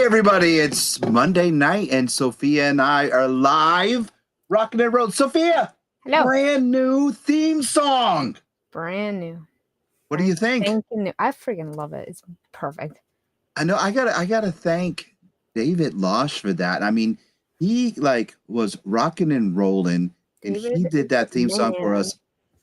Hey everybody, it's Monday night and Sophia and I are live rocking and rolling. Sophia, hello. Brand new theme song. Brand new. What do you think? New. I freaking love it. It's perfect. I know I gotta thank David Losh for that. I mean, he was rocking and rolling and he did that theme song for us.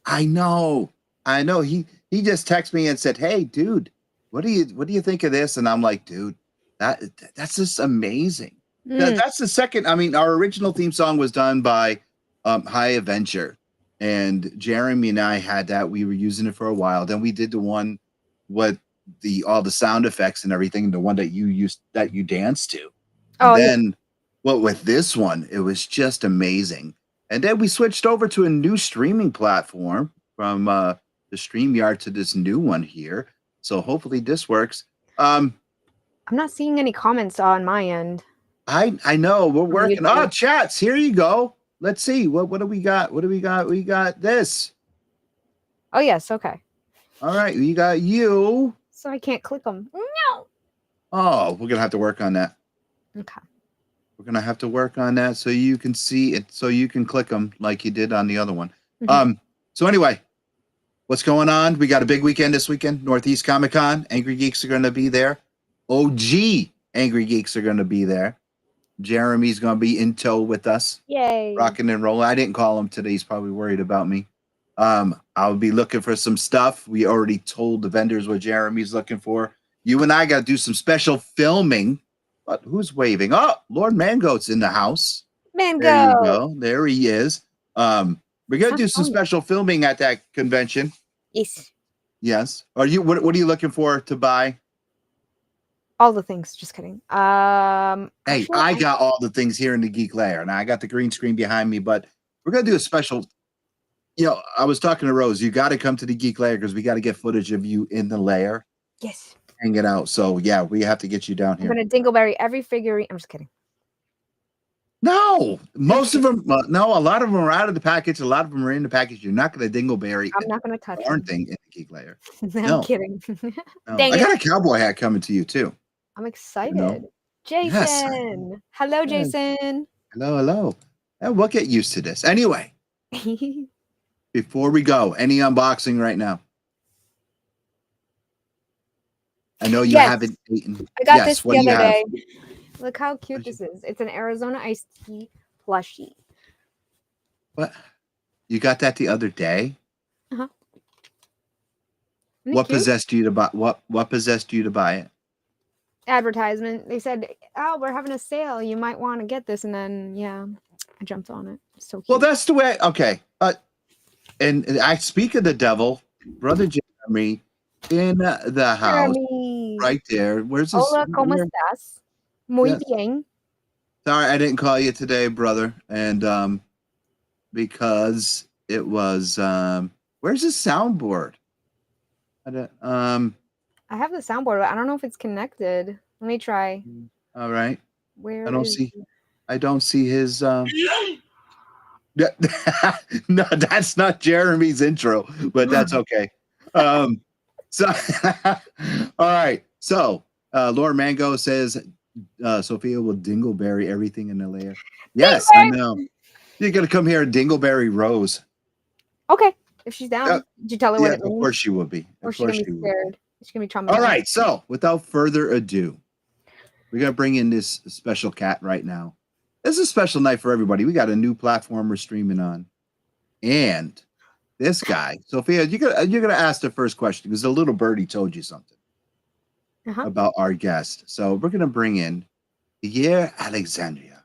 I know. He just texted me and said, "Hey dude, what do you think of this?" And I'm like, dude, that's just amazing. That's the second. I mean, our original theme song was done by High Adventure, and Jeremy and I had that. We were using it for a while. Then we did the one with all the sound effects and everything, the one that you danced to. And then with this one, it was just amazing. And then we switched over to a new streaming platform from the StreamYard to this new one here. So hopefully this works. I'm not seeing any comments on my end. I know we're working. Oh, chats. Here you go. Let's see. What do we got? What do we got? We got this. Oh, yes. Okay. All right. We got you. So I can't click them. No. Oh, we're going to have to work on that. Okay. We're going to have to work on that so you can see it, so you can click them like you did on the other one. So anyway, what's going on? We got a big weekend this weekend. Northeast Comic Con. Angry Geeks are going to be there. OG Angry Geeks are going to be there. Jeremy's going to be in tow with us. Yay. Rocking and rolling. I didn't call him today. He's probably worried about me. I'll be looking for some stuff. We already told the vendors what Jeremy's looking for. You and I got to do some special filming. But who's waving? Oh, Lord Mangoat's in the house. Mango. There you go. There he is. We're going to do some special filming at that convention. Yes. Yes. Are you? What are you looking for to buy? All the things. Just kidding. Hey, I got all the things here in the Geek Lair. Now I got the green screen behind me, but we're going to do a special. I was talking to Rose. You got to come to the Geek Lair because we got to get footage of you in the lair. Yes. Hanging out. So yeah, we have to get you down here. I'm going to dingleberry every figurine. I'm just kidding. No, most of them. No, a lot of them are out of the package. A lot of them are in the package. You're not going to dingleberry. I'm not going to touch thing in the Geek Lair. I'm kidding. No. I got a cowboy hat coming to you too. I'm excited. Jason. Yes. Hello, Jason. Hello. We'll get used to this. Anyway, before we go, any unboxing right now? I know you haven't eaten. I got this the other day. Look how cute this is. It's an Arizona iced tea plushie. What? You got that the other day? Uh-huh. What possessed you to buy? What possessed you to buy it? Advertisement. They said, "Oh, we're having a sale. You might want to get this." And then, I jumped on it. It's so cute. Well, that's the way. Okay. And I speak of the devil, Brother Jeremy, in the house, right there. Where's this? Hola, ¿cómo estás? Muy bien. Sorry, I didn't call you today, brother, and because it was where's the soundboard? I have the soundboard, but I don't know if it's connected. Let me try. All right. Where I don't see his no, that's not Jeremy's intro, but that's okay. So all right. So Lord Mango says Sophia will dingleberry everything in the lair. Yes, I know. You're gonna come here and dingleberry Rose. Okay. If she's down, did you tell her what it means? Of course she would be. Or she's gonna be scared. She's gonna be traumatized. All right, so without further ado, we're gonna bring in this special cat right now. This is a special night for everybody. We got a new platform we're streaming on, and this guy, Sophia, you're gonna ask the first question because the little birdie told you something about our guest. So we're gonna bring in Pierre-Alexandre,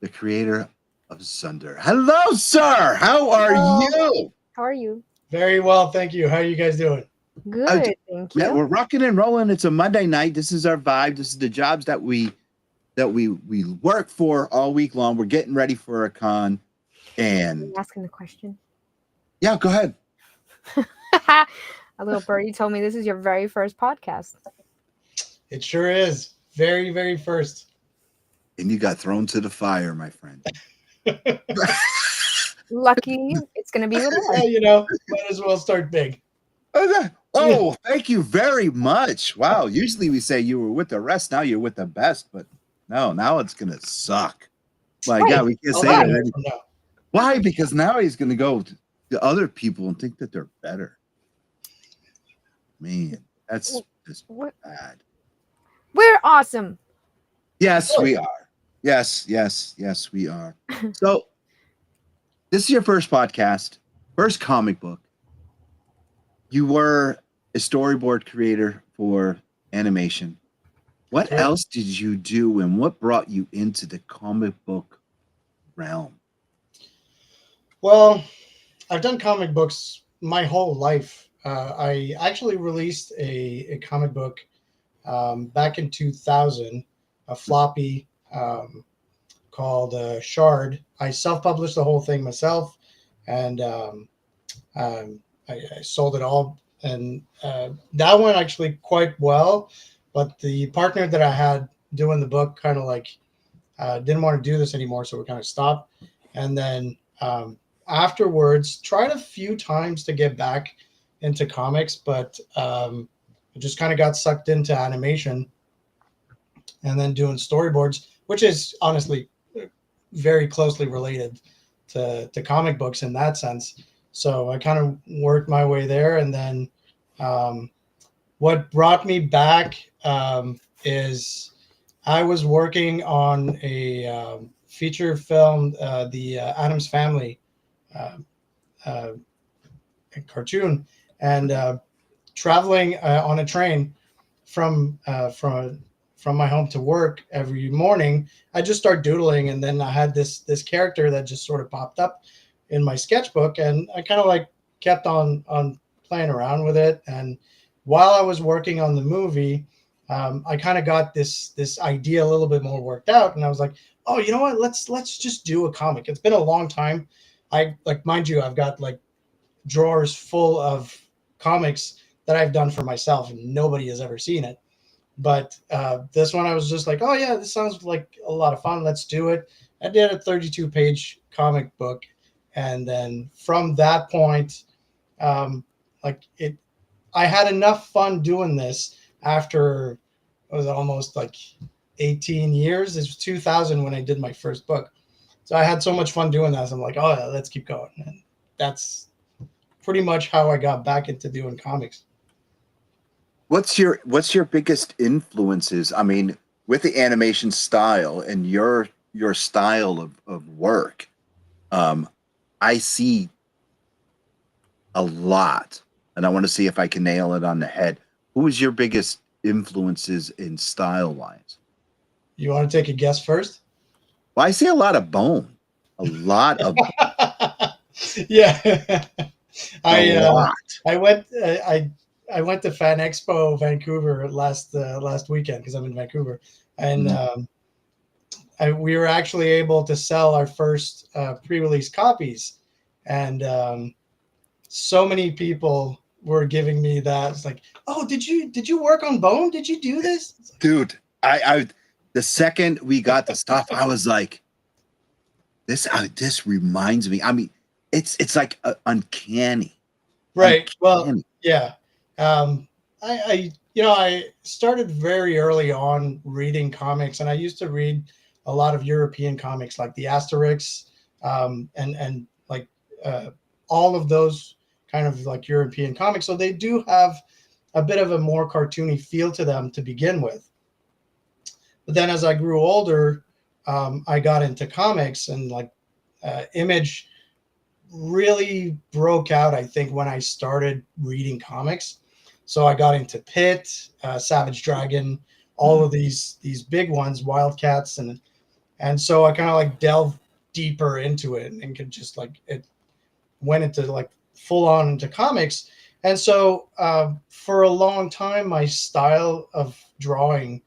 the creator of Sunder. Hello, sir. How are you? How are you? Very well, thank you. How are you guys doing? Good, thank you. Yeah, we're rocking and rolling. It's a Monday night. This is our vibe. This is the jobs that we work for all week long. We're getting ready for a con. And are you asking the question? Yeah, go ahead. A little birdie told me this is your very first podcast. It sure is. Very, very first. And you got thrown to the fire, my friend. Lucky it's going to be with us. Yeah, might as well start big. Oh, thank you very much. Wow. Usually we say you were with the rest. Now you're with the best, but no, now it's going to suck. My God, we can't say that. Why? Because now he's going to go to other people and think that they're better. Man, that's just bad. We're awesome. Yes, we are. Yes, we are. So this is your first podcast, first comic book. You were a storyboard creator for animation. What else did you do, and what brought you into the comic book realm? Well, I've done comic books my whole life. I actually released a comic book back in 2000, a floppy called Shard. I self-published the whole thing myself, and I sold it all. And that went actually quite well. But the partner that I had doing the book kind of like didn't want to do this anymore, so we kind of stopped. And then afterwards, tried a few times to get back into comics, but I just kind of got sucked into animation and then doing storyboards, which is honestly very closely related to comic books in that sense. So I kind of worked my way there. And then what brought me back is I was working on a feature film, the Addams Family cartoon, and traveling on a train from my home to work every morning. I just start doodling, and then I had this character that just sort of popped up in my sketchbook, and I kind of like kept on playing around with it. And while I was working on the movie, I kind of got this idea a little bit more worked out, and I was like, oh, you know what? Let's just do a comic. It's been a long time. I like, mind you, I've got like drawers full of comics that I've done for myself, and nobody has ever seen it. But this one, I was just like, oh yeah, this sounds like a lot of fun. Let's do it. I did a 32-page comic book, and then from that point, like it, I had enough fun doing this after it was almost like 18 years. It was 2000 when I did my first book. So I had so much fun doing that. So I'm like, oh yeah, let's keep going. And that's pretty much how I got back into doing comics. What's your biggest influences? I mean, with the animation style and your style of work, I see a lot, and I want to see if I can nail it on the head. Who is your biggest influences in style wise? You want to take a guess first? Well, I see a lot of Bone. A lot of yeah. lot. I went to Fan Expo Vancouver last weekend because I'm in Vancouver, and we were actually able to sell our first pre-release copies, and so many people were giving me that. It's like, oh, did you work on Bone? Did you do this? Dude, I the second we got the stuff, I was like, this reminds me. I mean, it's like uncanny. Right. Uncanny. Well, yeah. I started very early on reading comics, and I used to read a lot of European comics like the Asterix, and like all of those kind of like European comics. So they do have a bit of a more cartoony feel to them to begin with. But then as I grew older, I got into comics, and like Image really broke out, I think, when I started reading comics. So I got into Pit, Savage Dragon, all of these big ones, Wildcats, and so I kind of like delved deeper into it and could just like, it went into like full on into comics. And so for a long time, my style of drawing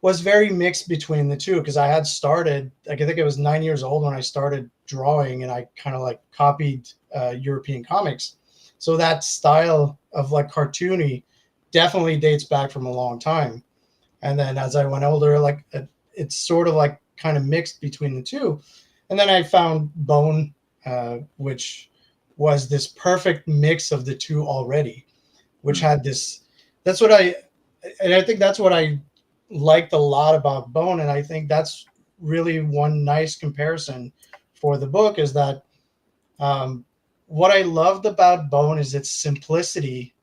was very mixed between the two, because I had started, like, I think I was 9 years old when I started drawing, and I kind of like copied European comics. So that style of like cartoony definitely dates back from a long time. And then as I went older, like it's sort of like kind of mixed between the two. And then I found Bone, which was this perfect mix of the two already, which had this. That's what I think that's what I liked a lot about Bone, and I think that's really one nice comparison for the book is that what I loved about Bone is its simplicity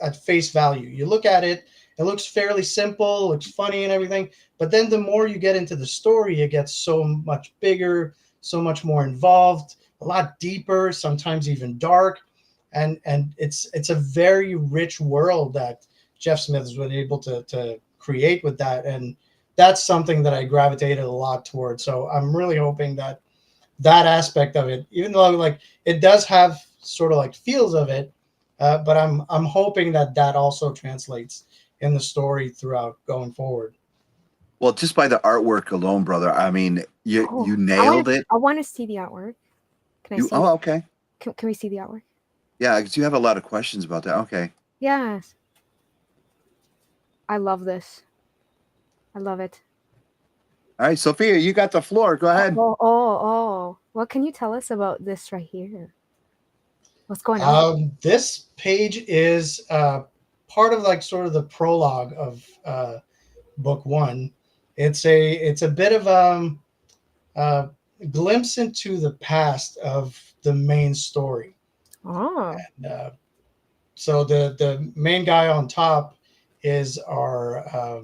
at face value. You look at it, it looks fairly simple, looks funny and everything, but then the more you get into the story, it gets so much bigger, so much more involved, a lot deeper, sometimes even dark, and it's a very rich world that Jeff Smith has been able to create with that, and that's something that I gravitated a lot towards. So I'm really hoping that that aspect of it, even though like it does have sort of like feels of it, but I'm hoping that that also translates in the story throughout going forward. Well, just by the artwork alone, brother. I mean, you nailed it. I want to see the artwork. Can I see? Oh, it? okay. Can we see the artwork? Yeah, because you have a lot of questions about that. Okay. Yes. I love this. I love it. All right, Sophia, you got the floor. Go ahead. Oh. What can you tell us about this right here? What's going on? This page is part of like sort of the prologue of book one. It's a bit of a glimpse into the past of the main story. Oh. And, so the main guy on top is our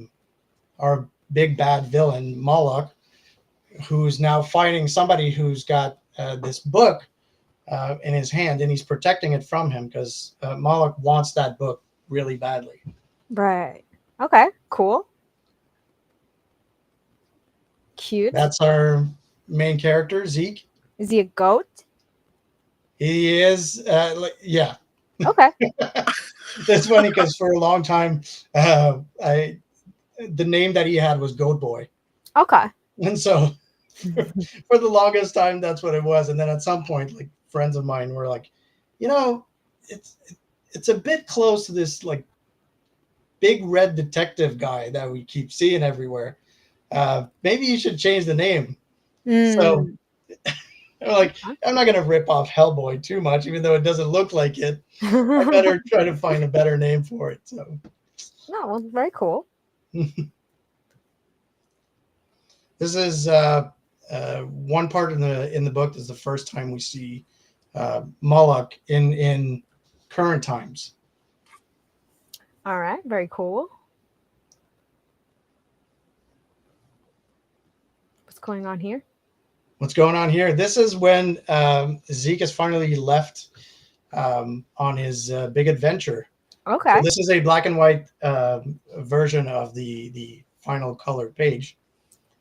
big bad villain Moloch, who's now fighting somebody who's got this book in his hand, and he's protecting it from him because Moloch wants that book really badly. Right. Okay. Cool. Cute. That's our main character, Zeek. Is he a goat? He is, yeah. Okay. That's funny because for a long time, the name that he had was Goat Boy. Okay. And so for the longest time, that's what it was. And then at some point, like friends of mine were like, it's a bit close to this like big red detective guy that we keep seeing everywhere. Maybe you should change the name. So I'm like, I'm not going to rip off Hellboy too much, even though it doesn't look like it. I better try to find a better name for it. So, no, well, very cool. This is one part in the book. This is the first time we see Moloch in current times. All right, very cool. What's going on here? What's going on here? This is when Zeek has finally left on his big adventure. Okay. So this is a black and white version of the final colored page.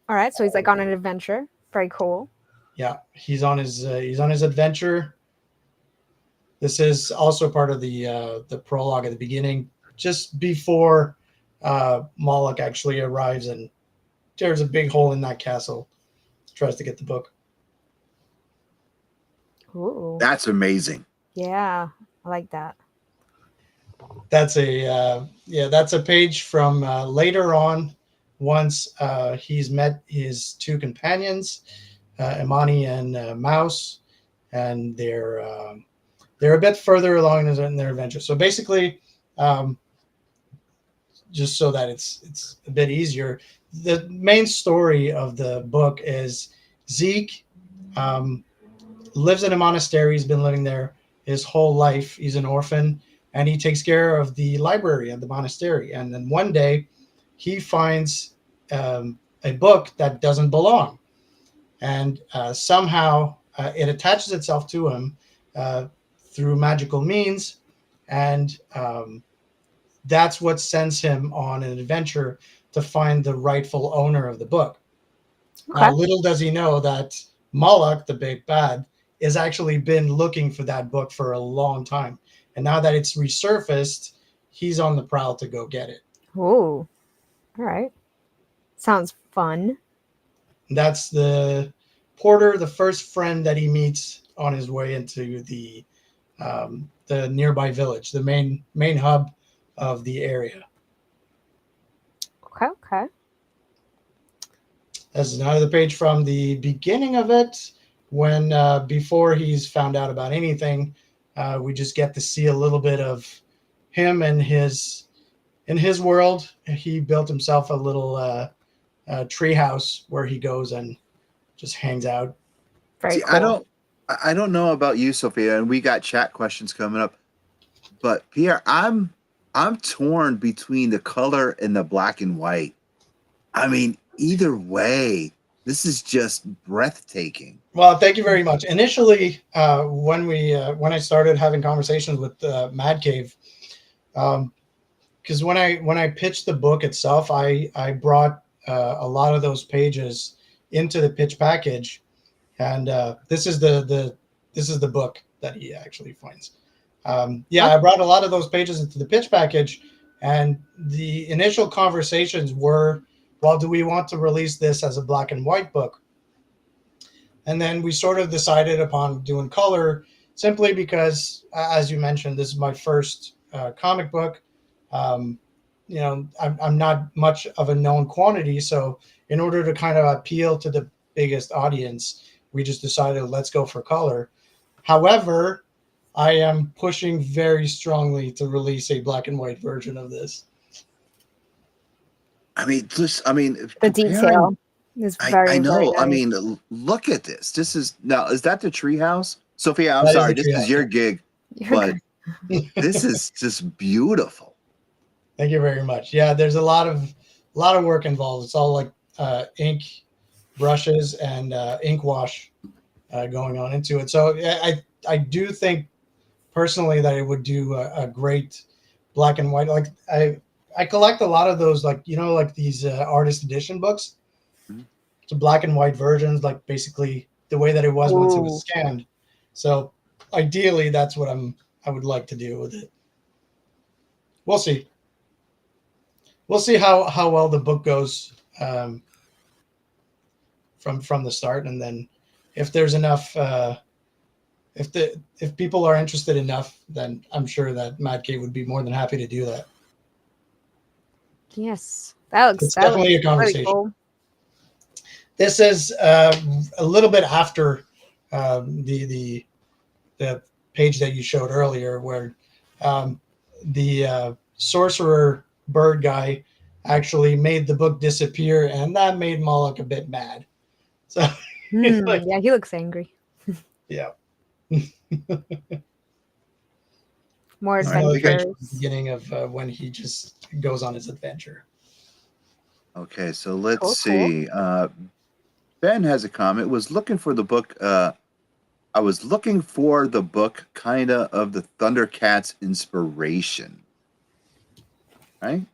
All right, so he's like on an adventure. Very cool. Yeah, he's on his adventure. This is also part of the prologue at the beginning, just before Moloch actually arrives and tears a big hole in that castle. Tries to get the book. Ooh. That's amazing. Yeah, I like that. That's a page from later on. Once he's met his two companions, Imani and Mouse, and they're a bit further along in their adventure. So basically, just so that it's a bit easier, the main story of the book is Zeek lives in a monastery. He's been living there his whole life. He's an orphan, and he takes care of the library at the monastery. And then one day, he finds a book that doesn't belong, and somehow it attaches itself to him through magical means, and that's what sends him on an adventure to find the rightful owner of the book. Okay. Little does he know that Moloch, the big bad, has actually been looking for that book for a long time. And now that it's resurfaced, he's on the prowl to go get it. Oh, all right. Sounds fun. That's the porter, the first friend that he meets on his way into the nearby village, the main hub of the area. Okay. That's another page from the beginning of it. when before he's found out about anything, we just get to see a little bit of him and in his world. He built himself a little tree house where he goes and just hangs out. Very See, cool. I don't know about you, Sophia, and we got chat questions coming up. But Pierre, I'm torn between the color and the black and white. I mean, either way, this is just breathtaking. Well, thank you very much. Initially, when I started having conversations with Mad Cave, because when I pitched the book itself, I brought a lot of those pages into the pitch package, and this is the book that he actually finds. I brought a lot of those pages into the pitch package, and the initial conversations were, well, do we want to release this as a black and white book? And then we sort of decided upon doing color, simply because, as you mentioned, this is my first comic book. I'm not much of a known quantity, so in order to kind of appeal to the biggest audience, we just decided, let's go for color. However, I am pushing very strongly to release a black and white version of this. The detail is very, I know. very nice. I mean, look at this. This is that the treehouse? Sophia, I'm That is sorry. the This is treehouse. your gig, but this is just beautiful. Thank you very much. Yeah, there's a lot of work involved. It's all like ink, brushes, and ink wash going on into it. So I do think personally that it would do a great black and white. Like I collect a lot of those, like like these artist edition books. Mhm. It's black and white versions, like basically the way that it was once it was scanned. So ideally, that's what I would like to do with it. We'll see. We'll see how well the book goes from the start, and then if there's enough, if people are interested enough, then I'm sure that Mad Cave would be more than happy to do that. Yes, that It's definitely a conversation. Really cool. This is a little bit after the page that you showed earlier, where the sorcerer bird guy actually made the book disappear, and that made Moloch a bit mad. So Yeah, he looks angry. yeah. More It's the adventures. beginning of when he just goes on his adventure. Okay, so let's Cool. see. Ben has a comment. Was looking for the book. I was looking for the book, kind of the Thundercats inspiration. Right?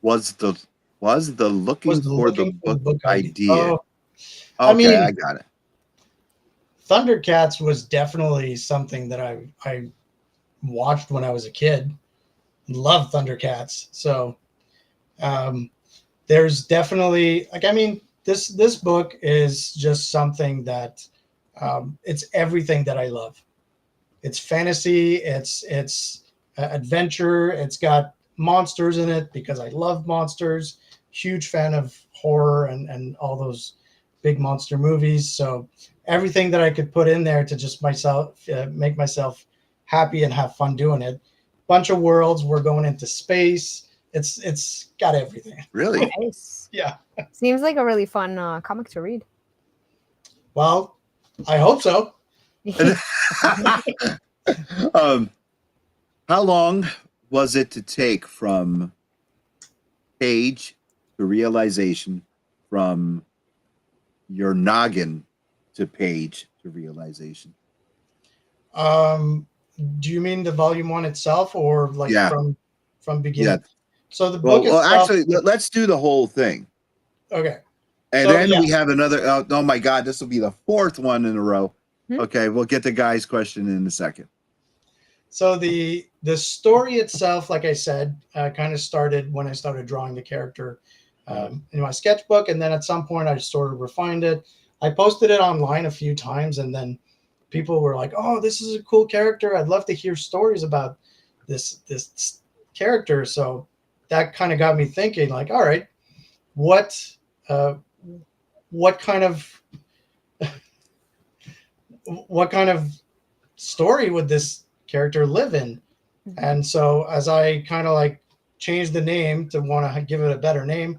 Was the looking for the book idea? Oh, okay, I got it. Thundercats was definitely something that I watched when I was a kid. Loved Thundercats. So there's definitely this book is just something that it's everything that I love. It's fantasy, it's adventure, it's got monsters in it because I love monsters. Huge fan of horror and all those big monster movies. So everything that I could put in there to just make myself happy and have fun doing it. Bunch of worlds. We're going into space. It's got everything. Really? Nice. Yeah. Seems like a really fun comic to read. Well, I hope so. How long was it to take from page to realization, from your noggin to page to realization? Do you mean the volume 1 itself, or like from beginning? Yeah. So the book itself. Well, actually, let's do the whole thing. Okay. And then we have another. Oh my God, this will be the 4th one in a row. Okay, we'll get the guy's question in a second. So the story itself, like I said, kind of started when I started drawing the character in my sketchbook, and then at some point I sort of refined it. I posted it online a few times, and then people were like, "Oh, this is a cool character. I'd love to hear stories about this character." So that kind of got me thinking, like, all right, what kind of what kind of story would this character live in? And so as I kind of like changed the name to want to give it a better name,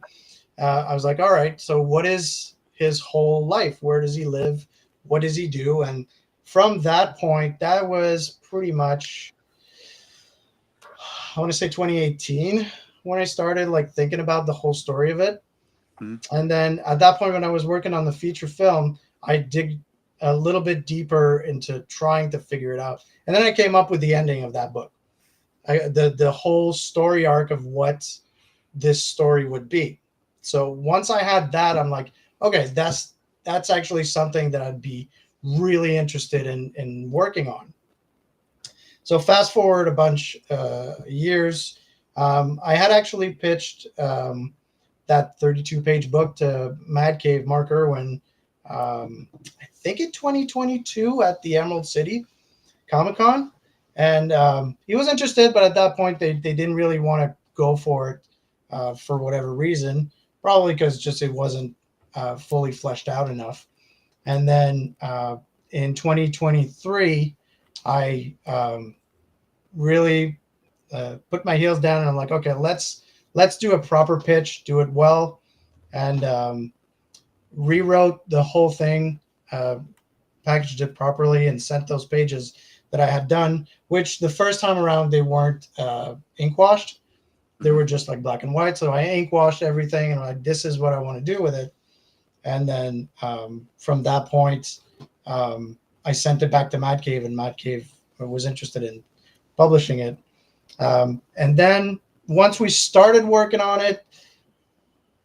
I was like, all right, so what is his whole life? Where does he live? What does he do? And from that point, that was pretty much, I want to say 2018 when I started like thinking about the whole story of it. Mm-hmm. And then at that point, when I was working on the feature film, I dig a little bit deeper into trying to figure it out. And then I came up with the ending of that book, the whole story arc of what this story would be. So once I had that, I'm like, okay, that's actually something that I'd be really interested in working on. So fast forward a bunch years, I had actually pitched that 32-page book to Mad Cave Mark Irwin, I think in 2022 at the Emerald City Comic-Con. And he was interested, but at that point they didn't really want to go for it for whatever reason, probably because just it wasn't fully fleshed out enough. And then in 2023, I really put my heels down and I'm like, okay, let's do a proper pitch, do it well, and rewrote the whole thing, packaged it properly, and sent those pages that I had done, which the first time around they weren't ink washed. They were just like black and white. So I ink washed everything and I'm like, this is what I want to do with it. And then from that point, I sent it back to Mad Cave, and Mad Cave was interested in publishing it. And then once we started working on it,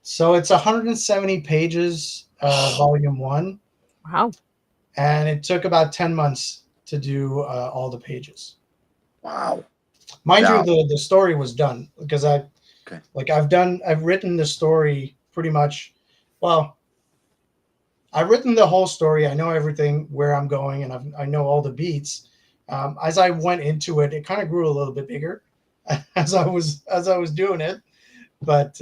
so it's 170 pages, volume 1. Wow. And it took about 10 months to do all the pages. Wow. Mind you, the story was done because I've written the story pretty much. Well, I've written the whole story. I know everything, where I'm going, and I know all the beats. As I went into it, it kind of grew a little bit bigger as I was doing it. But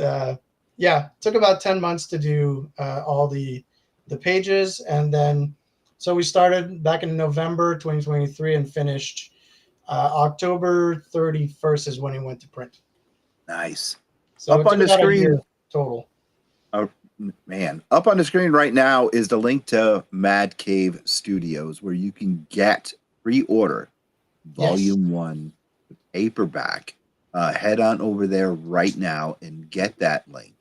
yeah, it took about 10 months to do all the pages, and then so we started back in November 2023 and finished October 31st is when it went to print. Nice. So up on the screen total. Man, up on the screen right now is the link to Mad Cave Studios, where you can get pre-order volume 1 paperback. Head on over there right now and get that link.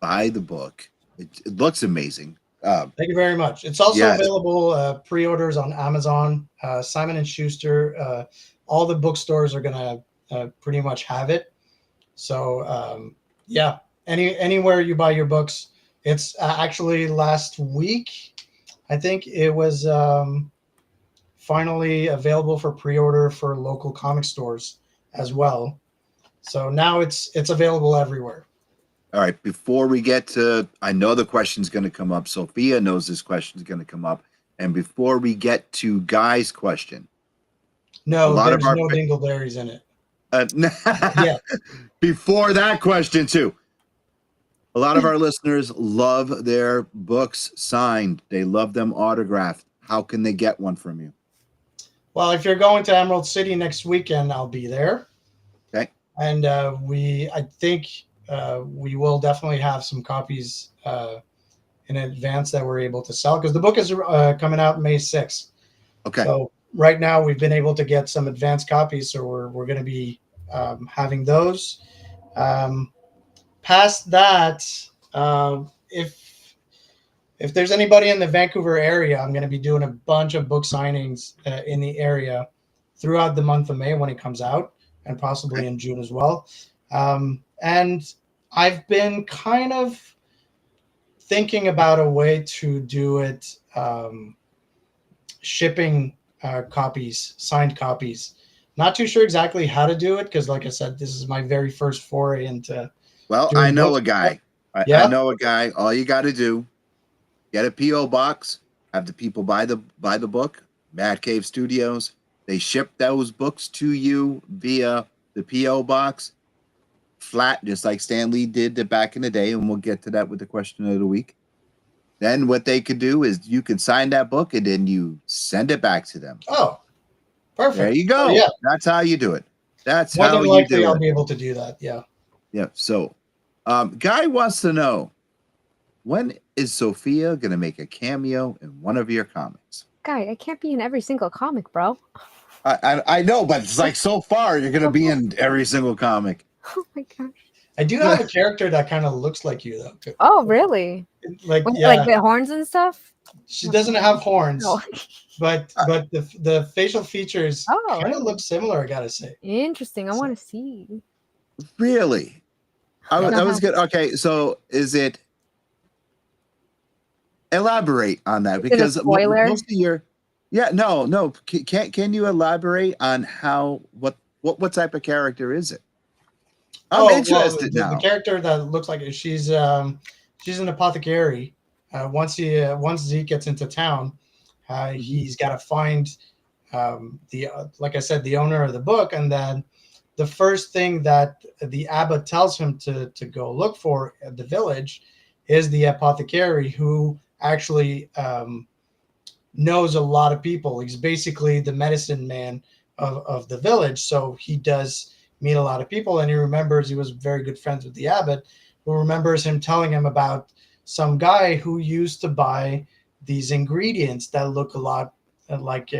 Buy the book. It looks amazing. Thank you very much. It's also available pre-orders on Amazon, Simon & Schuster. All the bookstores are going to pretty much have it. So, yeah, anywhere you buy your books. It's actually last week, I think it was finally available for pre-order for local comic stores as well. So now it's available everywhere. All right, before we get to, I know the question's going to come up. Sophia knows this question's going to come up. And before we get to Guy's question. No, there's no dingleberries in it. Yeah. Before that question, too. A lot of our listeners love their books signed. They love them autographed. How can they get one from you? Well, if you're going to Emerald City next weekend, I'll be there. Okay. And I think we will definitely have some copies in advance that we're able to sell, because the book is coming out May 6th. Okay. So right now we've been able to get some advanced copies, so we're going to be having those. Past that, if there's anybody in the Vancouver area, I'm going to be doing a bunch of book signings in the area throughout the month of May when it comes out, and possibly in June as well. And I've been kind of thinking about a way to do it, shipping copies, signed copies. Not too sure exactly how to do it, because like I said, this is my very first foray into. Well, I know a guy. I know a guy. All you got to do, get a P.O. box, have the people buy the book, Mad Cave Studios. They ship those books to you via the P.O. box, flat, just like Stan Lee did back in the day, and we'll get to that with the question of the week. then what they could do is you could sign that book and then you send it back to them. Oh, perfect. There you go. Oh, yeah. That's how you do it. That's More how than you likely, do I'll it. be able to do that. Yeah. Yeah. So, Guy wants to know, when is Sophia going to make a cameo in one of your comics? Guy, I can't be in every single comic, bro. I know, but it's like so far you're going to be in every single comic. Oh my gosh. I do have a character that kind of looks like you, though. Oh, really? Like, With, yeah, like the horns and stuff? she doesn't have horns, No. but the facial features Oh, kind of really? look similar. I gotta say. Interesting. I want to see. Really? I don't was have- good. Okay, so is it? Elaborate on that, Is it a because spoiler? most of your, yeah, no. Can you elaborate on how what type of character is it? I'm interested the now. character that looks like she's an apothecary. Once Zeke gets into town, he's got to find like I said, the owner of the book, and then the first thing that the abbot tells him to go look for at the village is the apothecary, who actually knows a lot of people. He's basically the medicine man of the village, so he does meet a lot of people, and he remembers he was very good friends with the abbot, who remembers him telling him about some guy who used to buy these ingredients that look a lot like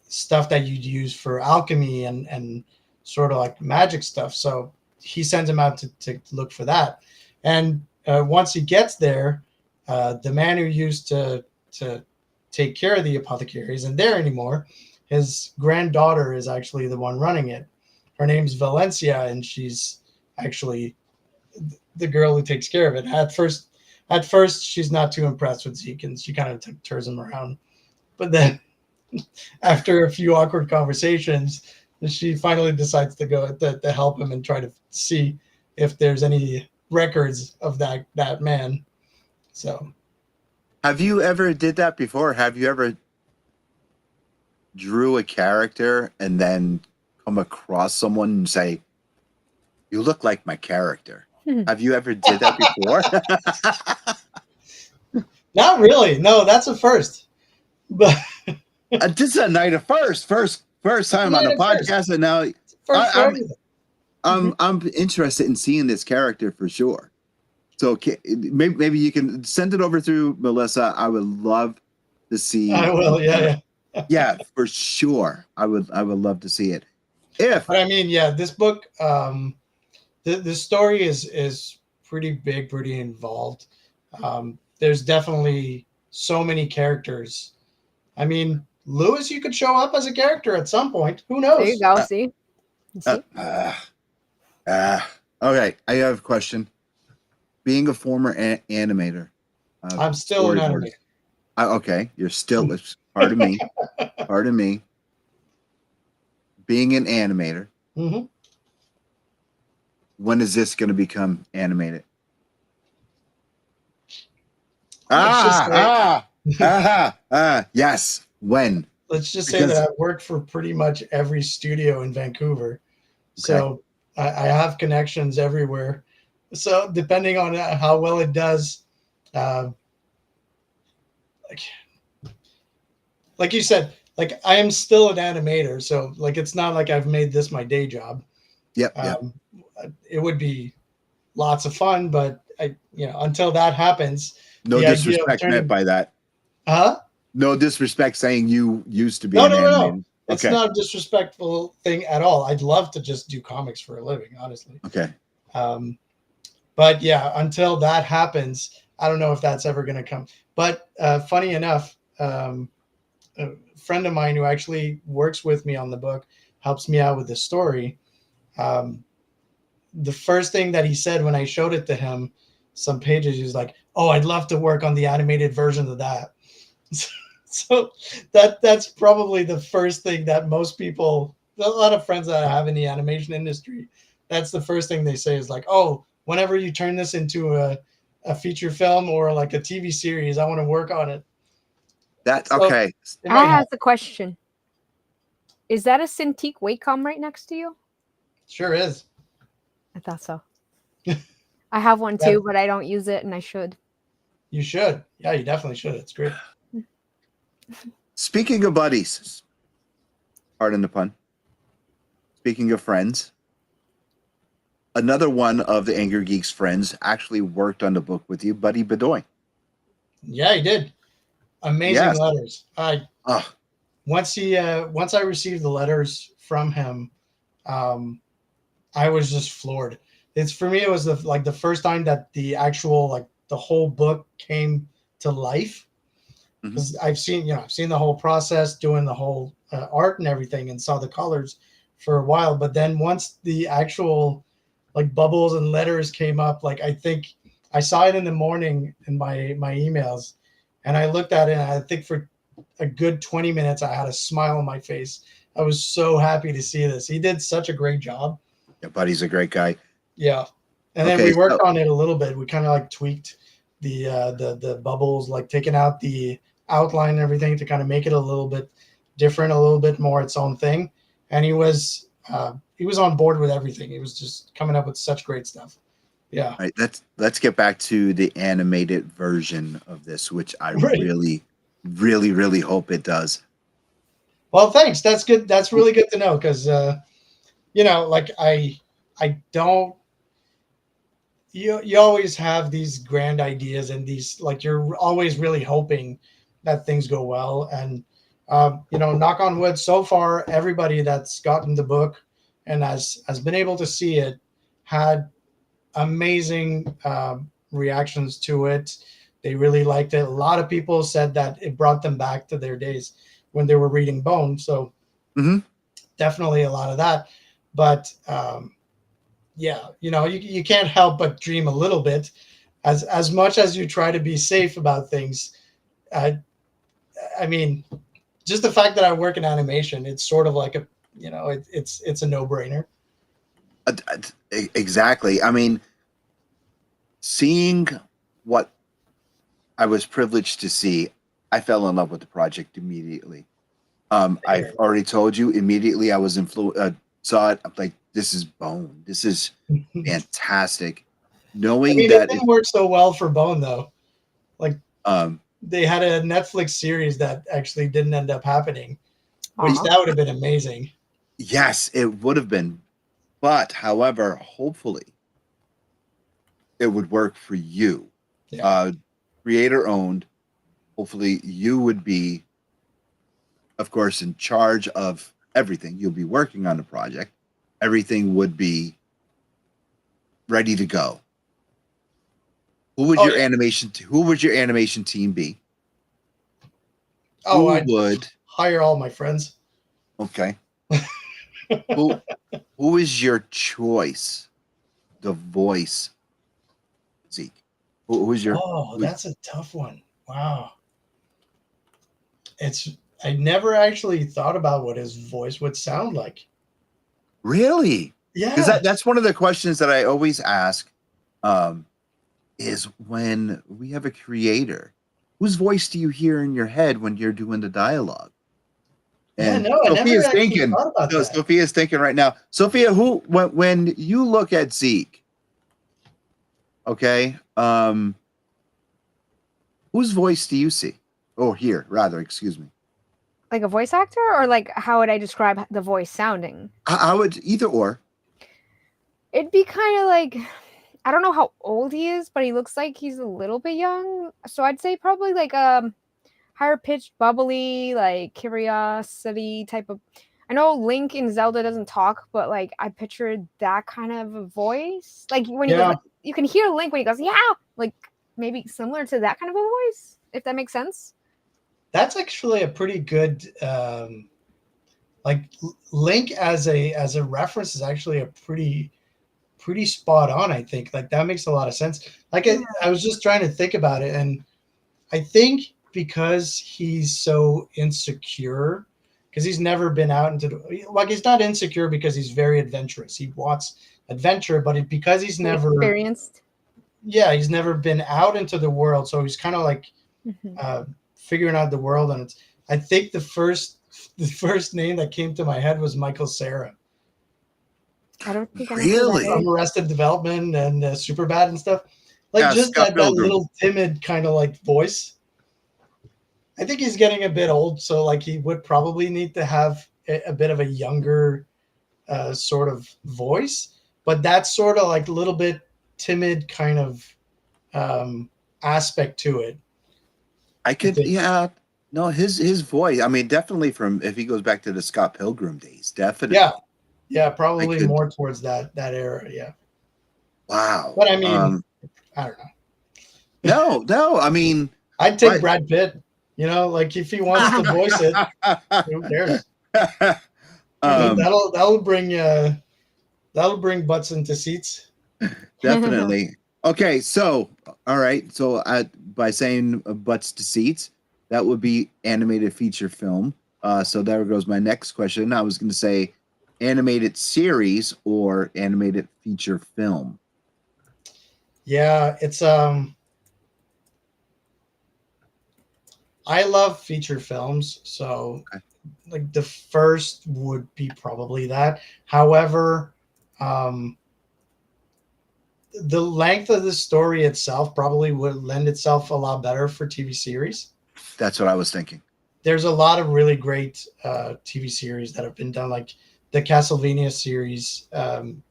stuff that you'd use for alchemy and sort of like magic stuff. So he sends him out to look for that. And once he gets there, the man who used to take care of the apothecary isn't there anymore. His granddaughter is actually the one running it. Her name's Valencia, and she's actually the girl who takes care of it. At first, she's not too impressed with Zeke, and she kind of turns him around. But then, after a few awkward conversations, she finally decides to go to help him and try to see if there's any records of that man. So, Have you ever did that before? Have you ever drew a character and then come across someone and say, "You look like my character"? Have you ever did that before? not really. No, that's a first. But This is a night of first time on the podcast, and now I'm interested in seeing this character for sure. So maybe you can send it over through Melissa. I would love to see. I will. Yeah. Yeah, for sure. I would love to see it. But I mean, yeah, this book, the story is pretty big, pretty involved. There's definitely so many characters. I mean, Lewis, you could show up as a character at some point. Who knows? There you go. See? Okay, I have a question. Being a former animator, I'm still an animator. Okay, you're still. Pardon me. Pardon me. Being an animator. Mm-hmm. When is this going to become animated? Yes. When? Let's just say that I've worked for pretty much every studio in Vancouver. Okay. So I have connections everywhere. So depending on how well it does, like you said, like I am still an animator. So like, it's not like I've made this my day job. Yep. It would be lots of fun, but until that happens. No disrespect meant by that. Huh? No disrespect saying you used to be an animator. No. It's not a disrespectful thing at all. I'd love to just do comics for a living, honestly. Okay. But yeah, until that happens, I don't know if that's ever going to come. But funny enough, a friend of mine who actually works with me on the book helps me out with the story. The first thing that he said when I showed it to him, some pages, he's like, "Oh, I'd love to work on the animated version of that." So that's probably the first thing that most people, a lot of friends that I have in the animation industry, that's the first thing they say is like, "Oh, whenever you turn this into a feature film or like a TV series, I want to work on it." That's okay. I have a question. Is that a Cintiq Wacom right next to you? Sure is. I thought so. I have one too, but I don't use it, and I should. You should. Yeah, you definitely should. It's great. Speaking of buddies, pardon the pun. Speaking of friends, another one of the Angry Geeks friends actually worked on the book with you, Buddy Bedoy. Yeah, he did. Amazing letters. Once I received the letters from him, I was just floored. It's for me, it was the first time that the actual the whole book came to life. Because I've seen the whole process, doing the whole art and everything, and saw the colors for a while. But then once the actual bubbles and letters came up, I think I saw it in the morning in my emails, and I looked at it, and I think for a good 20 minutes I had a smile on my face. I was so happy to see this. He did such a great job. Yeah, Buddy's a great guy. Yeah. And then we worked on it a little bit. We kind of tweaked the bubbles, taking out the outline and everything to kind of make it a little bit different, a little bit more its own thing. And he was on board with everything. He was just coming up with such great stuff. Yeah. All right, let's get back to the animated version of this, which I really, really, really hope it does. Well, thanks. That's good. That's really good to know because, I don't. You always have these grand ideas and these you're always really hoping that things go well. And knock on wood, so far everybody that's gotten the book and has been able to see it had amazing reactions to it. They really liked it. A lot of people said that it brought them back to their days when they were reading Bone. So definitely a lot of that. But yeah, you can't help but dream a little bit as much as you try to be safe about things. I mean, just the fact that I work in animation, it's sort of like it's a no-brainer. Exactly. I mean, seeing what I was privileged to see, I fell in love with the project immediately. I've already told you immediately I was saw it. I'm like, this is Bone. This is fantastic. Knowing that it didn't work so well for Bone though. They had a Netflix series that actually didn't end up happening, which that would have been amazing. Yes, it would have been. But however, hopefully it would work for you. Yeah. Creator owned. Hopefully you would be, of course, in charge of everything. You'll be working on the project. Everything would be ready to go. Who would your animation team be? Oh, I would hire all my friends. Okay. Who is your choice? The voice, Zeek. Who's your? Oh, that's a tough one. Wow. I never actually thought about what his voice would sound like. Really? Yeah. Because that's one of the questions that I always ask. Is when we have a creator, whose voice do you hear in your head when you're doing the dialogue? And Sophia's thinking. Sophia's thinking right now. Sophia, when you look at Zeek, okay, whose voice do you see? Oh, hear rather. Excuse me. Like a voice actor, or how would I describe the voice sounding? I would either or. It'd be kind of I don't know how old he is, but he looks like he's a little bit young. So I'd say probably higher pitched, bubbly, curiosity type of. I know Link in Zelda doesn't talk, but I pictured that kind of a voice. When he goes, you can hear Link when he goes, yeah, maybe similar to that kind of a voice, if that makes sense. That's actually a pretty good Link as a reference is actually a pretty spot on. I think that makes a lot of sense. I was just trying to think about it, and I think because he's so insecure, because he's never been out into he's not insecure because he's very adventurous. He wants adventure, but because he's never experienced. Yeah, he's never been out into the world, so he's kind of figuring out the world. And I think the first name that came to my head was Michael Cera. I don't think I know really from Arrested Development and Superbad and stuff. Like Yeah, just Scott that Pilgrim. little timid kind of like voice. I think he's getting a bit old, so like he would probably need to have a bit of a younger sort of voice, but that's sort of like a little bit timid kind of aspect to it. I could, yeah. No, his voice. I mean, definitely from if he goes back to the Scott Pilgrim days, definitely. Yeah, probably more towards that era. Yeah. Wow. But I mean, I don't know. No. I mean, I'd take Brad Pitt. You know, like if he wants to voice it, who cares? That'll bring butts into seats. Definitely. Okay, so all right, so by saying butts to seats, that would be animated feature film. So there goes my next question. I was going to say animated series or animated feature film. Yeah, it's I love feature films, so like the first would be probably that. However, the length of the story itself probably would lend itself a lot better for TV series. That's what I was thinking. There's a lot of really great TV series that have been done, like the Castlevania series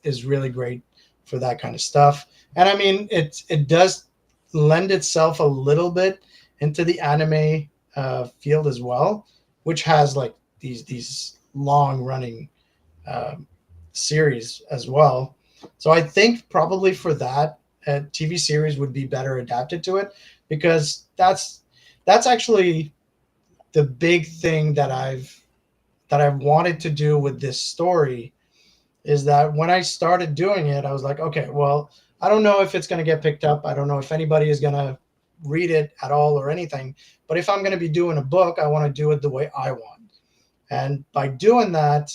is really great for that kind of stuff. And I mean, it does lend itself a little bit into the anime field as well, which has like these long running series as well. So I think probably for that, a TV series would be better adapted to it, because that's actually the big thing that I've wanted to do with this story, is that when I started doing it, I was like, okay, well, I don't know if it's going to get picked up. I don't know if anybody is going to read it at all or anything. But if I'm going to be doing a book, I want to do it the way I want. And by doing that,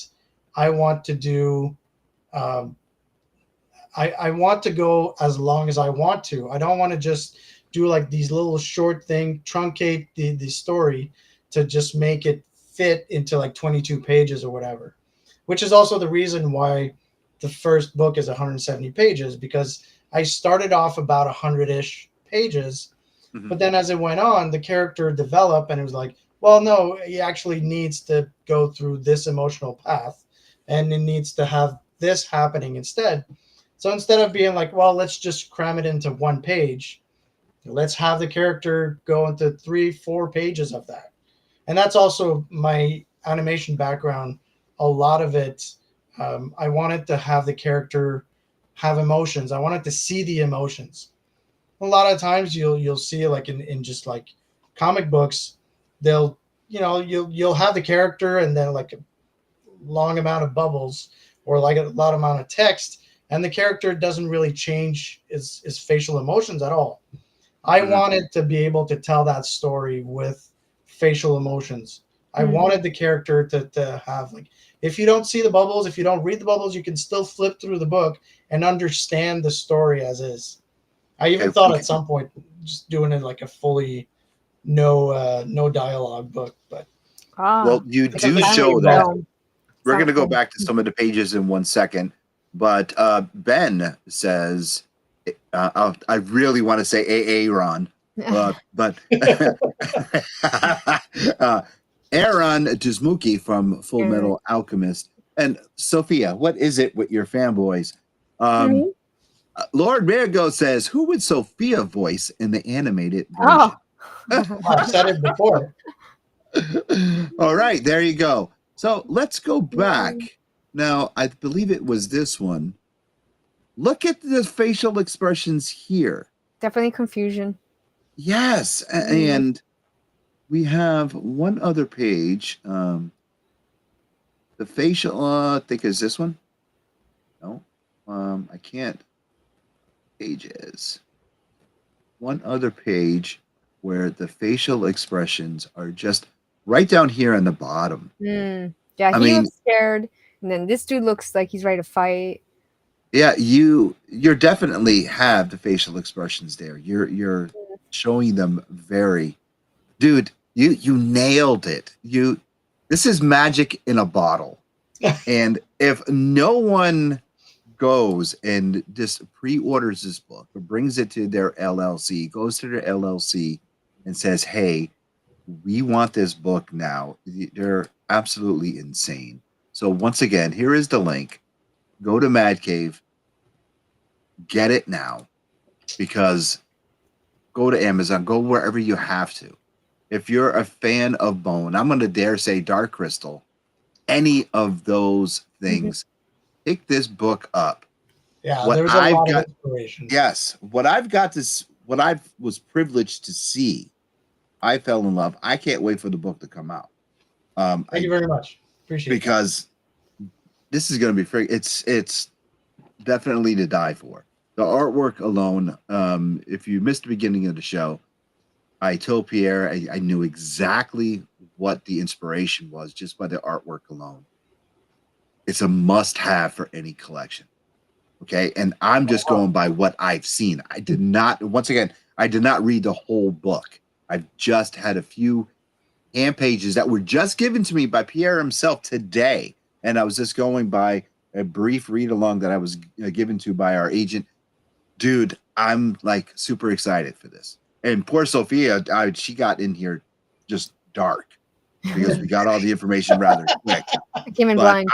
I want to do, I want to go as long as I want to. I don't want to just do like these little short thing, truncate the story to just make it fit into like 22 pages or whatever, which is also the reason why the first book is 170 pages, because I started off about 100-ish pages, but then as it went on, the character developed, and it was like, well, no, he actually needs to go through this emotional path, and it needs to have this happening instead. So instead of being like, well, let's just cram it into one page, let's have the character go into 3-4 pages of that. And that's also my animation background. A lot of it, I wanted to have the character have emotions. I wanted to see the emotions. A lot of times you'll see, like in just like comic books, they'll, you'll have the character and then like a long amount of bubbles or like a lot amount of text, and the character doesn't really change his facial emotions at all. I wanted to be able to tell that story with facial emotions. I wanted the character to have, like, if you don't see the bubbles, if you don't read the bubbles, you can still flip through the book and understand the story as is. I even thought at some point just doing it like a fully no dialogue book, but well, you do show that. We're going to go back to some of the pages in 1 second, but Ben says, I really want to say Aaron, but Aaron Dizmuki from Full Metal Alchemist. And Sophia, what is it with your fanboys? Lord Virgo says, who would Sophia voice in the animated version? I've said it before. All right, there you go. So let's go back. Now, I believe it was this one. Look at the facial expressions here. Definitely confusion. Yes, and we have one other page. The facial, I think is this one. No, I can't. Pages. One other page where the facial expressions are just right down here on the bottom. Yeah, he looks scared, and then this dude looks like he's ready to fight. Yeah, you're definitely have the facial expressions there. You're showing them very, dude. You nailed it. This is magic in a bottle. And if no one goes and just pre-orders this book, or brings it to their LLC, goes to their LLC and says, hey, we want this book now, they're absolutely insane. So once again, here is the link. Go to Mad Cave, get it now, because go to Amazon, go wherever you have to. If you're a fan of Bone, I'm going to dare say Dark Crystal, any of those things, pick this book up. Yeah, there's a lot of inspiration. Yes, what I was privileged to see, I fell in love. I can't wait for the book to come out. Thank you very much. Appreciate it. Because this is going to be free. It's definitely to die for. The artwork alone, if you missed the beginning of the show, I told Pierre I knew exactly what the inspiration was just by the artwork alone. It's a must-have for any collection. Okay, and I'm just going by what I've seen. I did not read the whole book. I've just had a few hand pages that were just given to me by Pierre himself today, and I was just going by a brief read along that I was given to by our agent. Dude, I'm like super excited for this. And poor Sophia, she got in here just dark because we got all the information rather quick. I came in blind.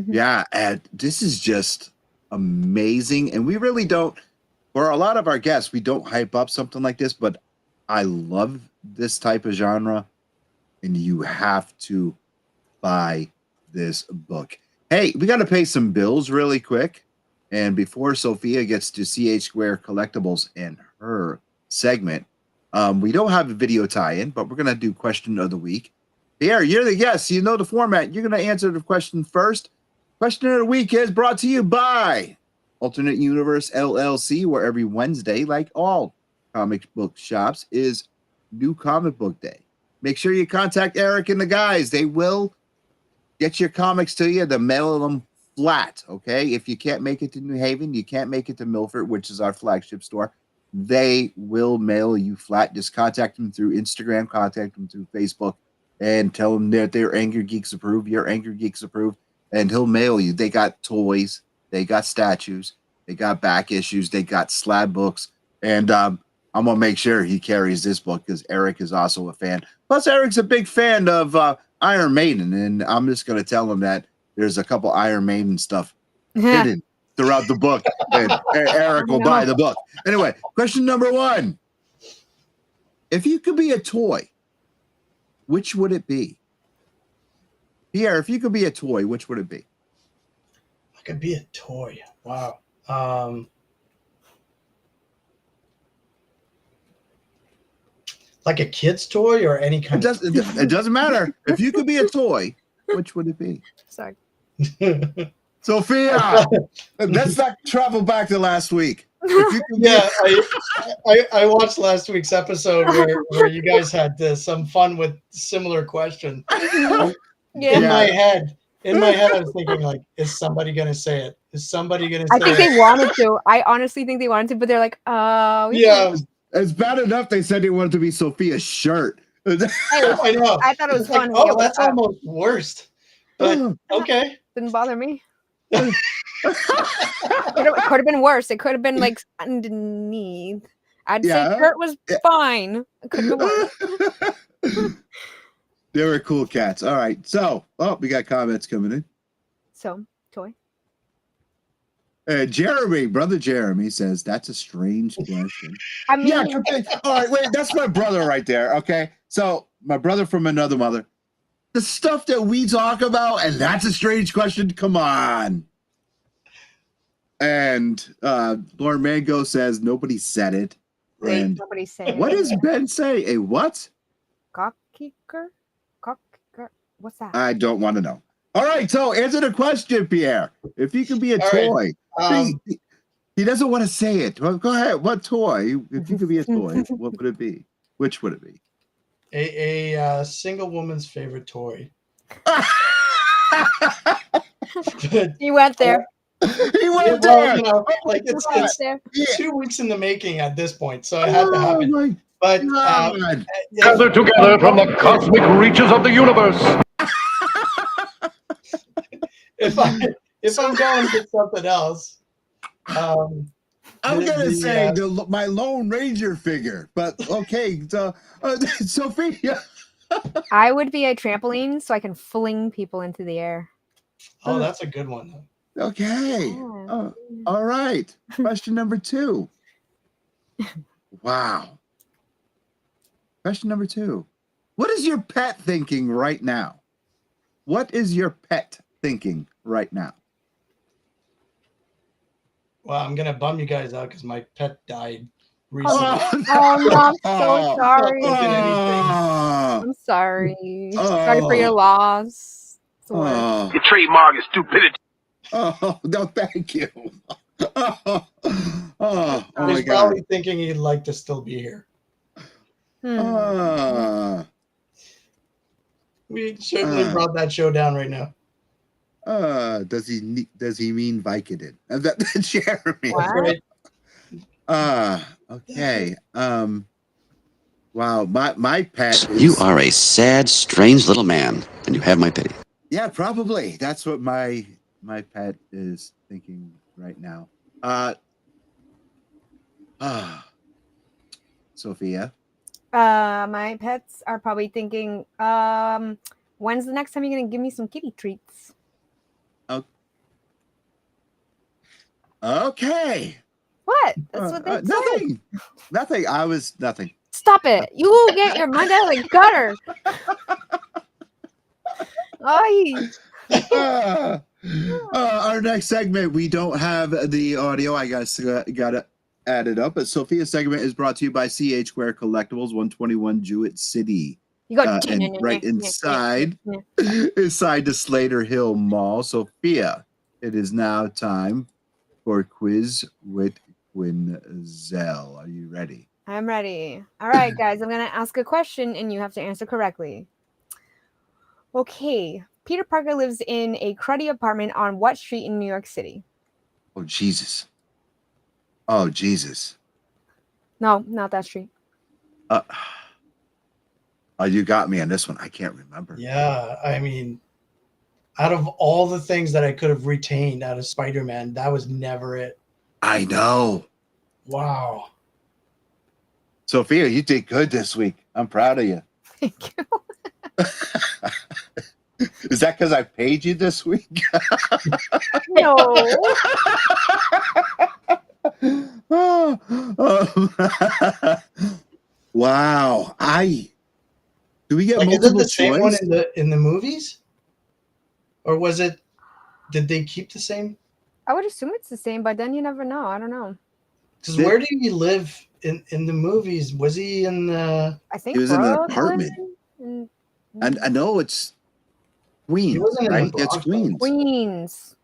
Yeah, and this is just amazing. And we really don't, for a lot of our guests, we don't hype up something like this, but I love this type of genre, and you have to buy this book. Hey, we got to pay some bills really quick. And before Sophia gets to CH Square Collectibles and her segment, we don't have a video tie-in, but we're going to do question of the week. Pierre, you're the guest. You know the format. You're going to answer the question first. Question of the week is brought to you by Alternate Universe LLC, where every Wednesday, like all comic book shops, is New Comic Book Day. Make sure you contact Eric and the guys. They will get your comics to you. They'll mail them flat, okay? If you can't make it to New Haven, you can't make it to Milford, which is our flagship store, they will mail you flat. Just contact them through Instagram, contact them through Facebook, and tell them that they're Angry Geeks approved, you're Angry Geeks approved, and he'll mail you. They got toys, they got statues, they got back issues, they got slab books, and I'm going to make sure he carries this book because Eric is also a fan. Plus, Eric's a big fan of Iron Maiden, and I'm just going to tell him that there's a couple Iron Maiden stuff hidden throughout the book, and Eric will buy the book. Anyway, question number 1. If you could be a toy, which would it be? Pierre, if you could be a toy, which would it be? I could be a toy. Wow. Like a kid's toy or any kind of... It doesn't matter. If you could be a toy, which would it be? Sorry. Sophia, let's not travel back to last week. Yeah, I watched last week's episode where you guys had some fun with similar question. In my head, I was thinking, like, is somebody going to say it? Is somebody going to say it? I think they wanted to. I honestly think they wanted to, but they're like, oh. Yeah. It's bad enough they said they wanted to be Sophia's shirt. I know. I thought it was funny. Like, that's almost worst. But okay. Didn't bother me. It could have been worse. It could have been like underneath. I'd say Kurt was fine. It could have been worse. They were cool cats. All right. So, we got comments coming in. So, toy. Brother Jeremy says, that's a strange question. I mean, all right, wait, that's my brother right there, okay? So, my brother from another mother. The stuff that we talk about, and that's a strange question, come on. And Lauren Mango says, nobody said it. And nobody said it. What does Ben say? A what? Cockkicker? What's that? I don't want to know. All right, so answer the question, Pierre. If you could be a toy. He doesn't want to say it. Well, go ahead. What toy? If you could be a toy, what would it be? Which would it be? A single woman's favorite toy. He went there. He went there. You know, like it's 2 weeks in the making at this point, so it had to happen. But gathered together from the if I'm going with something else, I'm gonna say my Lone Ranger figure, but okay. So, Sophia. I would be a trampoline so I can fling people into the air. Oh, that's a good one. Okay. All right. Question number 2. Wow. Question number 2. What is your pet thinking right now? What is your pet thinking right now? Well, I'm gonna bum you guys out because my pet died recently. Oh no, I'm so sorry. I'm sorry. Sorry for your loss. Your trademark is stupidity. Oh, no, thank you. He's probably thinking he'd like to still be here. We certainly brought that show down right now. Does he mean Vicodin? That's Jeremy. That's right. Okay. Wow, my pet is... You are a sad, strange little man, and you have my pity. Yeah, probably. That's what my pet is thinking right now. Sophia. My pets are probably thinking, when's the next time you're gonna give me some kitty treats? Okay. What? That's what they nothing. Nothing. I was nothing. Stop it. You will get your mind out of the gutter. Our next segment, we don't have the audio. I guess gotta add it up. But Sophia's segment is brought to you by CH Square Collectibles, 121 Jewett City. You got and right inside the Slater Hill Mall. Sophia, it is now time for Quiz with Quinzel. Are you ready? I'm ready. All right, guys. I'm gonna ask a question, and you have to answer correctly. Okay. Peter Parker lives in a cruddy apartment on what street in New York City? Oh, Jesus. Oh, Jesus. No, not that street. You got me on this one. I can't remember. Yeah, I mean, out of all the things that I could have retained out of Spider-Man, that was never it. I know. Wow. Sophia, you did good this week. I'm proud of you. Thank you. Is that because I paid you this week? No. Wow. Do we get like, multiple is it the same choice? one in the movies? Or was it, did they keep the same? I would assume it's the same, but then you never know. I don't know. Because where did he live in the movies? Was he in the... I think he was in an apartment. And I know it's Queens, right? It's Queens.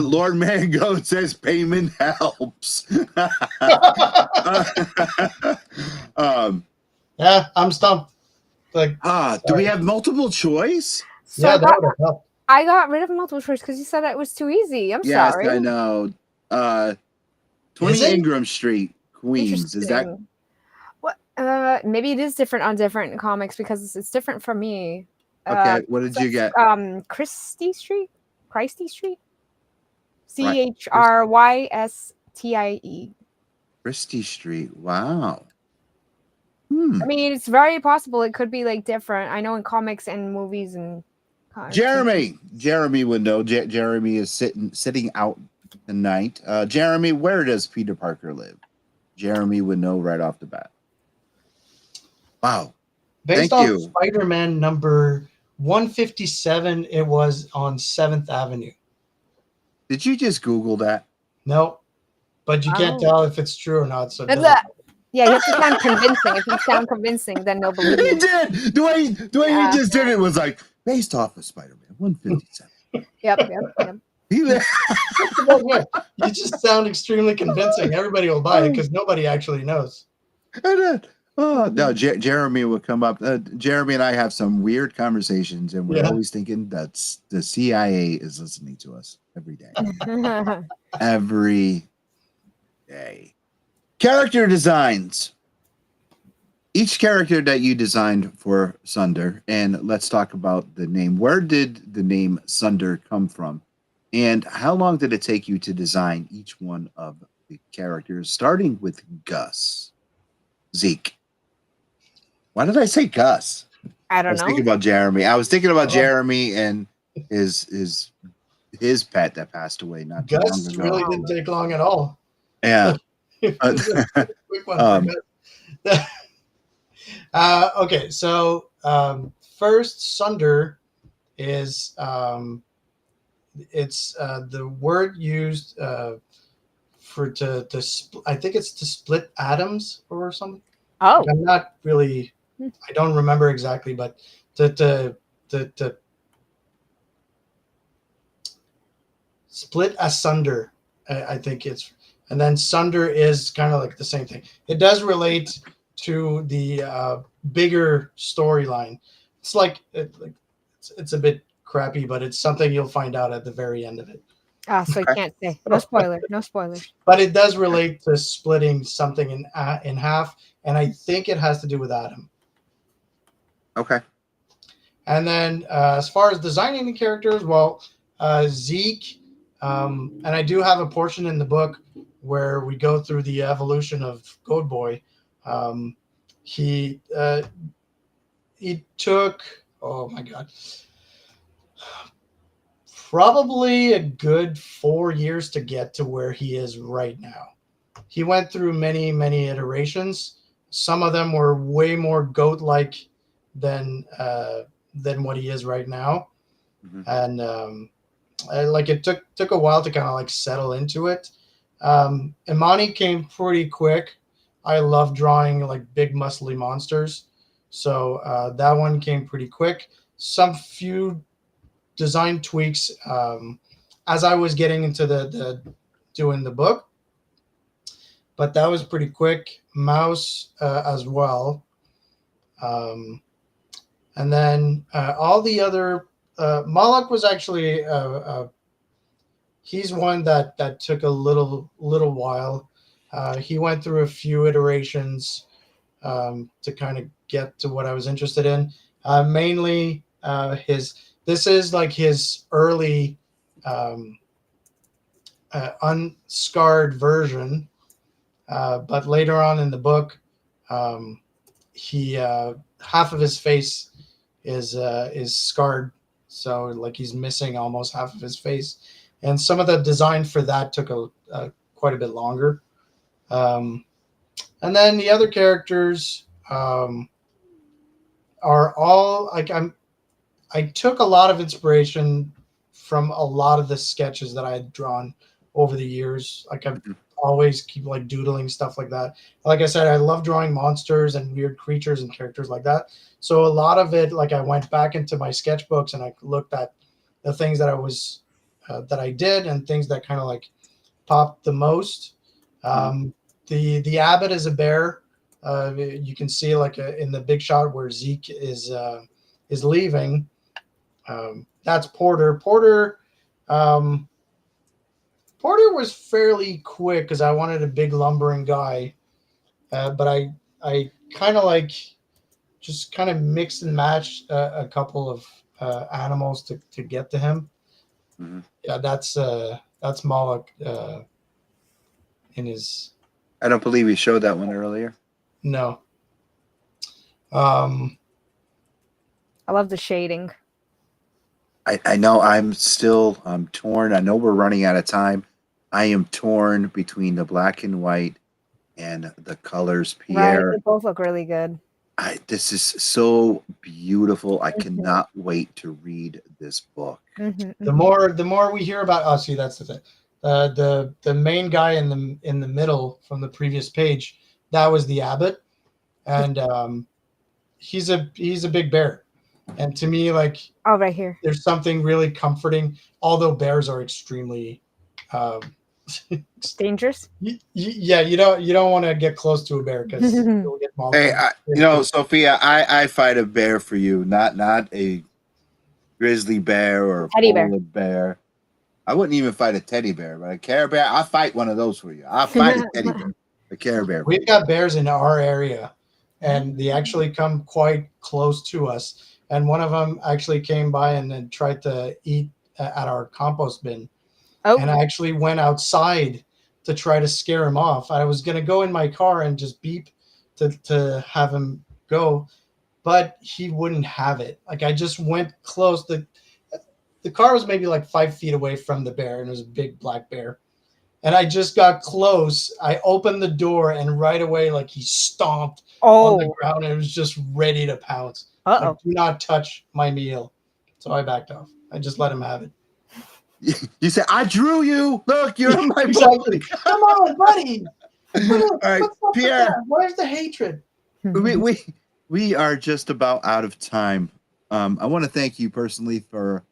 Lord Mango says payment helps. Yeah, I'm stumped. Like, do we have multiple choice? So yeah, that would have helped. I got rid of multiple choice because you said it was too easy. I'm sorry. Yes, I know. 20 Ingram Street, Queens. Is that? What? Maybe it is different on different comics because it's different from me. Okay, what did you get? Christie Street? CHRYSTIE. Christie Street. Wow. I mean, it's very possible it could be like different. I know in comics and movies and Jeremy would know. Jeremy is sitting out tonight. Jeremy, where does Peter Parker live? Jeremy would know right off the bat. Wow. Based on Spider-Man number 157, it was on 7th Avenue. Did you just Google that? No, but you can't tell if it's true or not. So yeah, you have to sound convincing. If you sound convincing, then they'll believe you. He did. The way you just did it was like based off of Spider-Man 157. Yep. You just sound extremely convincing. Everybody will buy it because nobody actually knows. No, Jeremy would come up. Jeremy and I have some weird conversations, and we're always thinking that the CIA is listening to us every day. Every day. Character designs. Each character that you designed for Sunder, and let's talk about the name. Where did the name Sunder come from? And how long did it take you to design each one of the characters, starting with Gus? Zeke. Why did I say Gus? I I don't was know. thinking about Jeremy. I was thinking about Jeremy and his pet that passed away not too long Gus ago. really didn't take long at all. Yeah. It was a quick one for Gus. Okay, so first, Sunder is it's the word used for I think it's to split atoms or something. Oh, I'm not really, I don't remember exactly, but to split asunder, I think it's, and then sunder is kind of like the same thing. It does relate to the bigger storyline. It's like it's a bit crappy, but it's something you'll find out at the very end of it. so I can't say. No spoiler. No spoilers. But it does relate to splitting something in half, and I think it has to do with Adam. Okay. And then as far as designing the characters, well, Zeek, and I do have a portion in the book where we go through the evolution of Goat Boy. He took, oh my God, probably a good 4 years to get to where he is right now. He went through many, many iterations. Some of them were way more goat-like than what he is right now. Mm-hmm. And like it took a while to kind of like settle into it. Imani came pretty quick. I love drawing like big muscly monsters, so that one came pretty quick. Some few design tweaks as I was getting into the doing the book, but that was pretty quick. Mouse as well. And then all the other Moloch was actually he's one that took a little while. He went through a few iterations to kind of get to what I was interested in. Mainly this is like his early unscarred version, but later on in the book, he half of his face is scarred, so like he's missing almost half of his face, and some of the design for that took quite a bit longer. And then the other characters are all like I took a lot of inspiration from a lot of the sketches that I had drawn over the years. Like I've always keep like doodling stuff like that. Like I said, I love drawing monsters and weird creatures and characters like that. So a lot of it, like I went back into my sketchbooks and I looked at the things that I was that I did and things that kind of like popped the most. The abbot is a bear. You can see like in the big shot where Zeek is leaving. That's Porter. Porter was fairly quick because I wanted a big lumbering guy, but I kind of like just kind of mixed and matched a couple of animals to get to him. Mm-hmm. Yeah, that's Moloch in his. I don't believe he showed that one earlier. No. I love the shading. I know I'm torn. I know we're running out of time. I am torn between the black and white and the colors. Pierre, right, they both look really good. This is so beautiful. I cannot wait to read this book. The more we hear about, see, that's the thing. The main guy in the middle from the previous page, that was the abbot, and he's a big bear. And to me, like, right here, there's something really comforting. Although bears are extremely dangerous. Yeah, you don't want to get close to a bear because you'll get mauled. Hey, Sophia, I fight a bear for you, not a grizzly bear or a polar bear. I wouldn't even fight a teddy bear, but a Care Bear, I'll fight one of those for you. I'll fight a teddy bear, a Care Bear. We've got bears in our area, and they actually come quite close to us. And one of them actually came by and then tried to eat at our compost bin. Oh. and I actually went outside to try to scare him off. I was going to go in my car and just beep to have him go, but he wouldn't have it. Like, I just went close. The car was maybe like 5 feet away from the bear, and it was a big black bear. And I just got close. I opened the door, and right away, like, he stomped on the ground, and it was just ready to pounce. Like, do not touch my meal. So I backed off. I just let him have it. You said, I drew you. Look, you're in my Exactly. book. Come on, buddy. All right, Pierre. Where's the hatred? We are just about out of time. I want to thank you personally for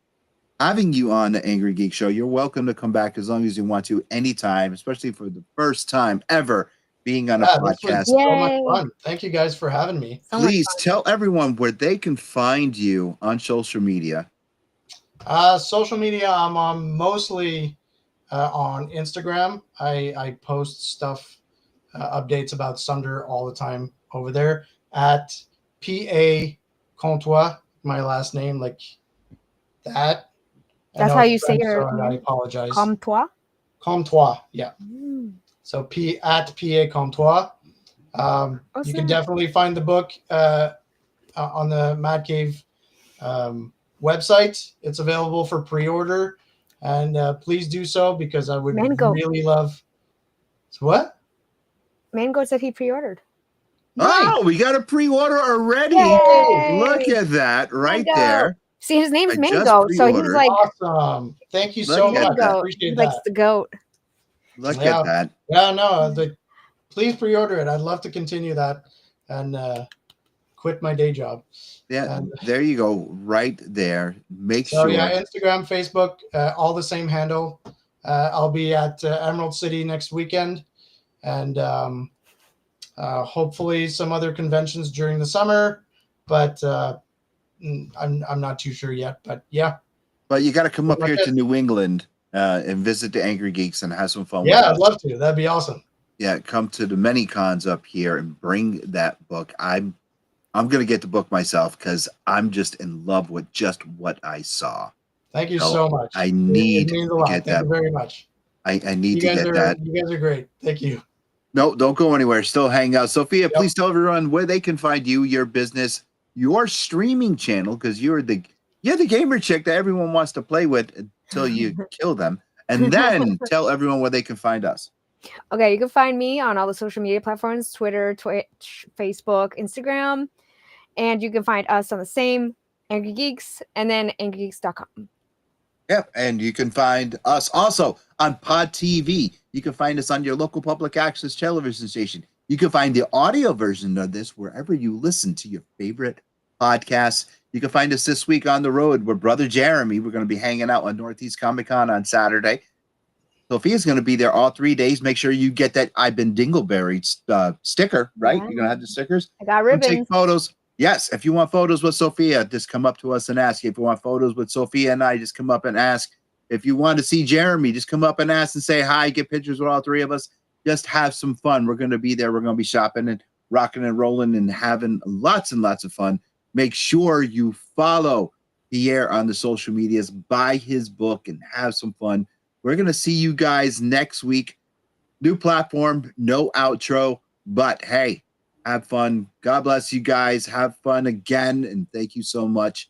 having you on the Angry Geek Show. You're welcome to come back as long as you want to anytime, especially for the first time ever being on a podcast. So much fun. Thank you guys for having me. Please tell everyone where they can find you on social media. Social media, I'm on mostly on Instagram. I post stuff, updates about Sunder all the time over there at Comtois, my last name, like that. That's how you say your name. I apologize. Comtois? Comtois, yeah. So at Comtois. You can definitely find the book on the Mad Cave website. It's available for pre-order, and please do so because I would really love. So what? Mango said he pre-ordered. Oh, we got a pre-order already. Yay! Look at that right Mango. there. See, his name's Mango, so he's like awesome. Thank you so much. I appreciate he that. likes the goat. Look at that. Yeah, no, please pre-order it. I'd love to continue that and quit my day job. Yeah, there you go, right there. Make sure. Yeah, Instagram, Facebook, all the same handle. I'll be at Emerald City next weekend, and hopefully some other conventions during the summer. But I'm not too sure yet. But yeah. But you got to come up here to New England and visit the Angry Geeks and have some fun. Yeah, I'd love to. That'd be awesome. Yeah, come to the many cons up here and bring that book. I'm gonna get the book myself because I'm just in love with just what I saw. Thank you so much. I need to get that. Thank you very much. I need to get that. You guys are great. Thank you. No, don't go anywhere. Still hang out. Sophia, please tell everyone where they can find you, your business, your streaming channel, because you're the gamer chick that everyone wants to play with until you kill them. And then tell everyone where they can find us. Okay, you can find me on all the social media platforms, Twitter, Twitch, Facebook, Instagram. And you can find us on the same, Angry Geeks, and then angrygeeks.com. Yep, and you can find us also on Pod TV. You can find us on your local public access television station. You can find the audio version of this wherever you listen to your favorite podcasts. You can find us this week on the road with Brother Jeremy. We're going to be hanging out on Northeast Comic Con on Saturday. Sophia's going to be there all 3 days. Make sure you get that I've been Dingleberry sticker, right? Yeah. You're going to have the stickers. I got ribbons. Take photos. Yes, if you want photos with Sophia, just come up to us and ask. If you want photos with Sophia and I, just come up and ask. If you want to see Jeremy, just come up and ask and say hi, get pictures with all three of us. Just have some fun. We're going to be there. We're going to be shopping and rocking and rolling and having lots and lots of fun. Make sure you follow Pierre on the social medias, buy his book, and have some fun. We're going to see you guys next week. New platform, no outro, but hey, have fun. God bless you guys. Have fun again, and thank you so much.